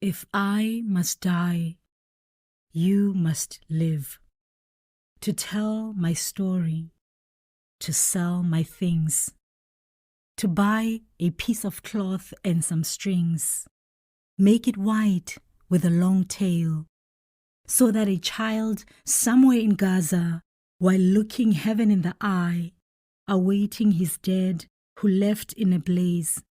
If I must die, you must live. To tell my story, to sell my things, to buy a piece of cloth and some strings, make it white with a long tail, so that a child somewhere in Gaza, while looking heaven in the eye, awaiting his dead who left in a blaze,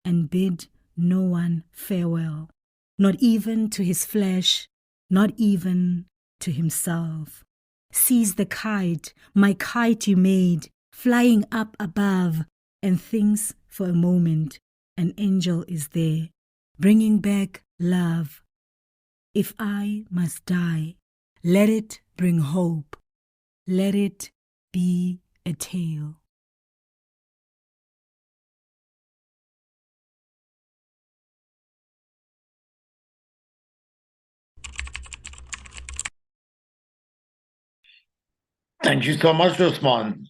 and bid no one farewell, not even to his flesh, not even to himself. Sees the kite, my kite you made, flying up above, and thinks for a moment an angel is there, bringing back love. If I must die, let it bring hope. Let it be a tale. Thank you so much, Usman.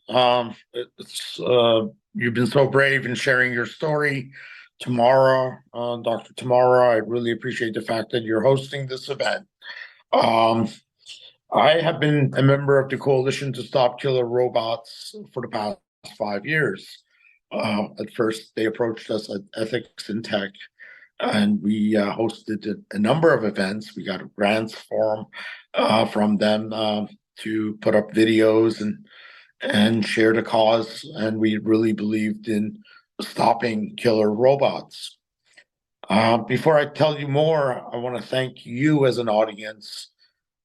You've been so brave in sharing your story. Dr. Tamara, I really appreciate the fact that you're hosting this event. Um, I have been a member of the Coalition to Stop Killer Robots for the past 5 years. At first, they approached us at Ethics in Tech, and we hosted a number of events. We got grants from them to put up videos and share the cause. And we really believed in stopping killer robots. Before I tell you more, I want to thank you as an audience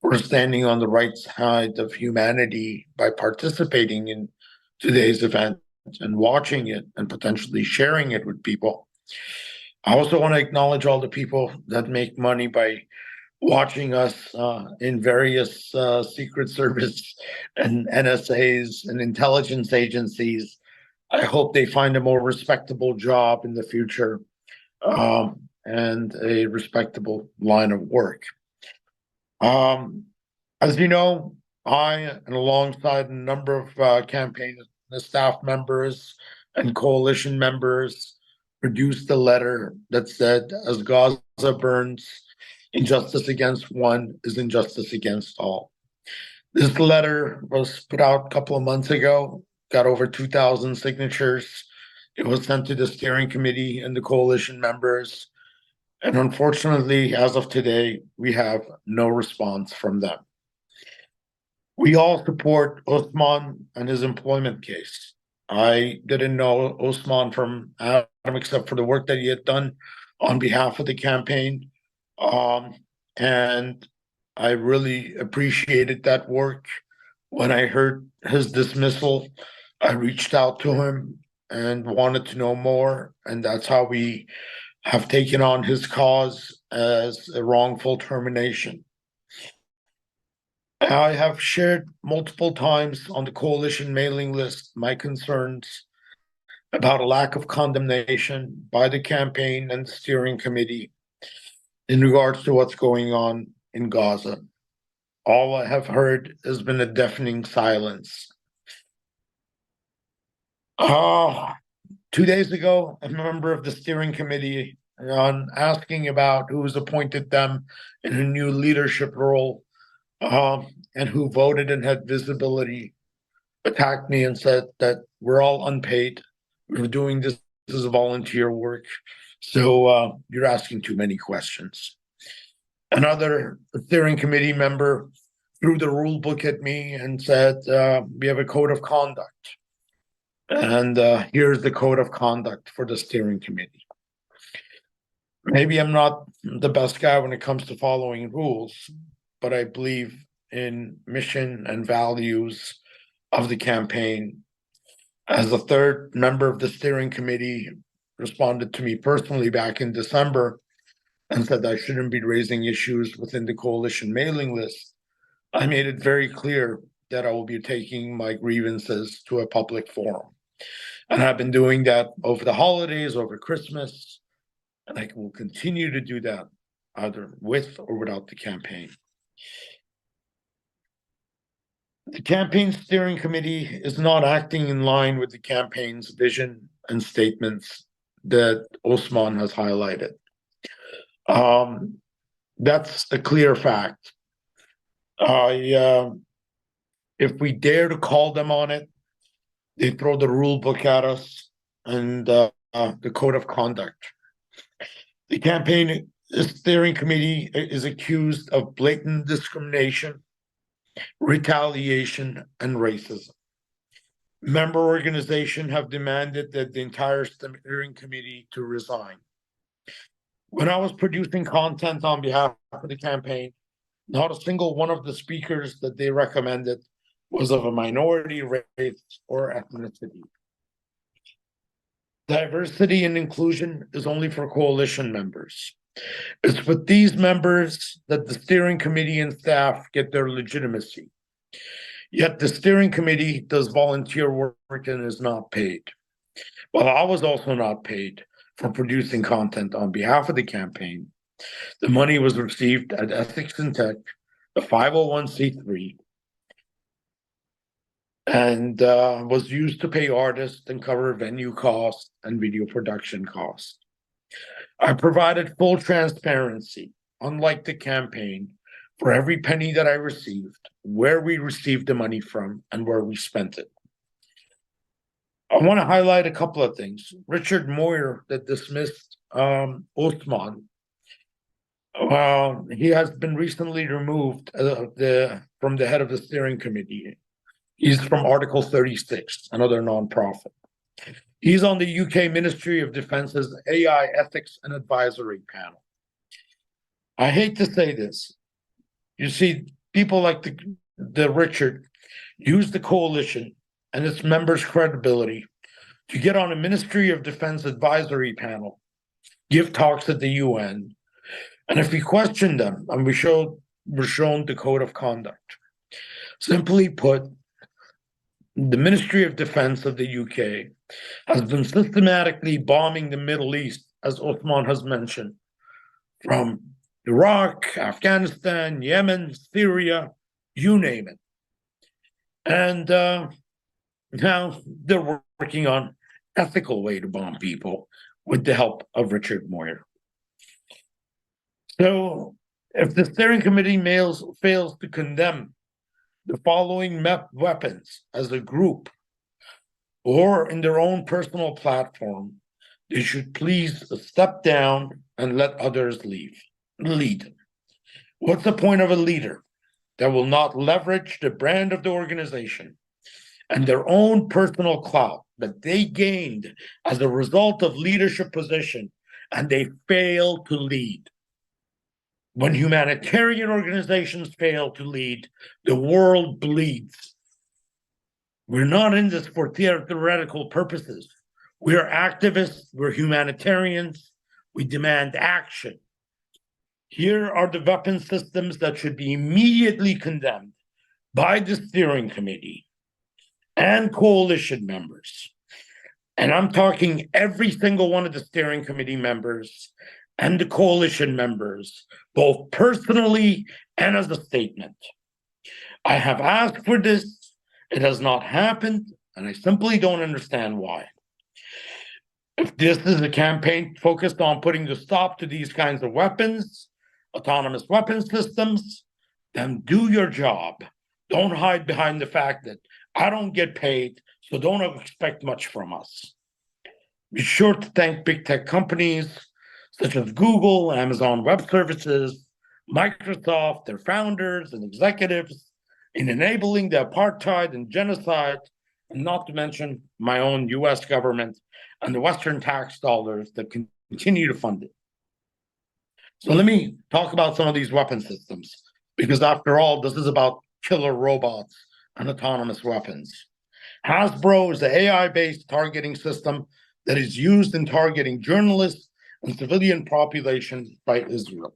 for standing on the right side of humanity by participating in today's event and watching it and potentially sharing it with people. I also want to acknowledge all the people that make money by watching us in various Secret Service and NSAs and intelligence agencies. I hope they find a more respectable job in the future and a respectable line of work. As you know, I, and alongside a number of campaign staff members and coalition members, produced a letter that said, as Gaza burns, injustice against one is injustice against all. This letter was put out a couple of months ago, got over 2,000 signatures. It was sent to the steering committee and the coalition members. And unfortunately, as of today, we have no response from them. We all support Osman and his employment case. I didn't know Osman from Adam except for the work that he had done on behalf of the campaign. And I really appreciated that work. When I heard his dismissal, I reached out to him and wanted to know more. And that's how we have taken on his cause as a wrongful termination. I have shared multiple times on the coalition mailing list my concerns about a lack of condemnation by the campaign and the steering committee in regards to what's going on in Gaza. All I have heard has been a deafening silence. 2 days ago, a member of the steering committee, on asking about who's appointed them in a new leadership role and who voted and had visibility, attacked me and said that we're all unpaid. We're doing this as a volunteer work. So you're asking too many questions. Another steering committee member threw the rule book at me and said, we have a code of conduct. And here's the code of conduct for the steering committee. Maybe I'm not the best guy when it comes to following rules, but I believe in mission and values of the campaign. As the third member of the steering committee responded to me personally back in December and said I shouldn't be raising issues within the coalition mailing list, I made it very clear that I will be taking my grievances to a public forum. And I've been doing that over the holidays, over Christmas, and I will continue to do that either with or without the campaign. The campaign steering committee is not acting in line with the campaign's vision and statements that Osman has highlighted. That's a clear fact. If we dare to call them on it, they throw the rule book at us and the code of conduct. The campaign steering committee is accused of blatant discrimination, retaliation, and racism. Member organizations have demanded that the entire steering committee to resign. When I was producing content on behalf of the campaign, not a single one of the speakers that they recommended was of a minority, race, or ethnicity. Diversity and inclusion is only for coalition members. It's with these members that the steering committee and staff get their legitimacy. Yet the steering committee does volunteer work and is not paid. Well, I was also not paid for producing content on behalf of the campaign. The money was received at Ethics and Tech, a 501c3, and was used to pay artists and cover venue costs and video production costs. I provided full transparency, unlike the campaign, for every penny that I received, where we received the money from, and where we spent it. I want to highlight a couple of things. Richard Moyer, that dismissed Othman, he has been recently removed from the head of the steering committee. He's from Article 36, another nonprofit. He's on the UK Ministry of Defence's AI Ethics and Advisory panel. I hate to say this. You see, people like the Richard use the coalition and its members' credibility to get on a Ministry of Defense advisory panel, give talks at the UN, and if we question them, and we're shown the code of conduct. Simply put, the Ministry of Defense of the UK has been systematically bombing the Middle East, as Othman has mentioned, from Iraq, Afghanistan, Yemen, Syria, you name it. And now they're working on ethical way to bomb people with the help of Richard Moyer. So if the steering committee fails to condemn the following weapons as a group or in their own personal platform, they should please step down and let others lead. What's the point of a leader that will not leverage the brand of the organization and their own personal clout that they gained as a result of leadership position, and they fail to lead? When humanitarian organizations fail to lead, the world bleeds. We're not in this for theoretical purposes. We're activists, we're humanitarians, we demand action. Here are the weapon systems that should be immediately condemned by the steering committee and coalition members. And I'm talking every single one of the steering committee members and the coalition members, both personally and as a statement. I have asked for this. It has not happened, and I simply don't understand why. If this is a campaign focused on putting a stop to these kinds of weapons, autonomous weapon systems, then do your job. Don't hide behind the fact that I don't get paid, so don't expect much from us. Be sure to thank big tech companies such as Google, Amazon Web Services, Microsoft, their founders and executives in enabling the apartheid and genocide, and not to mention my own US government and the Western tax dollars that continue to fund it. So let me talk about some of these weapon systems, because after all, this is about killer robots and autonomous weapons. Hasbro is the AI-based targeting system that is used in targeting journalists and civilian populations by Israel.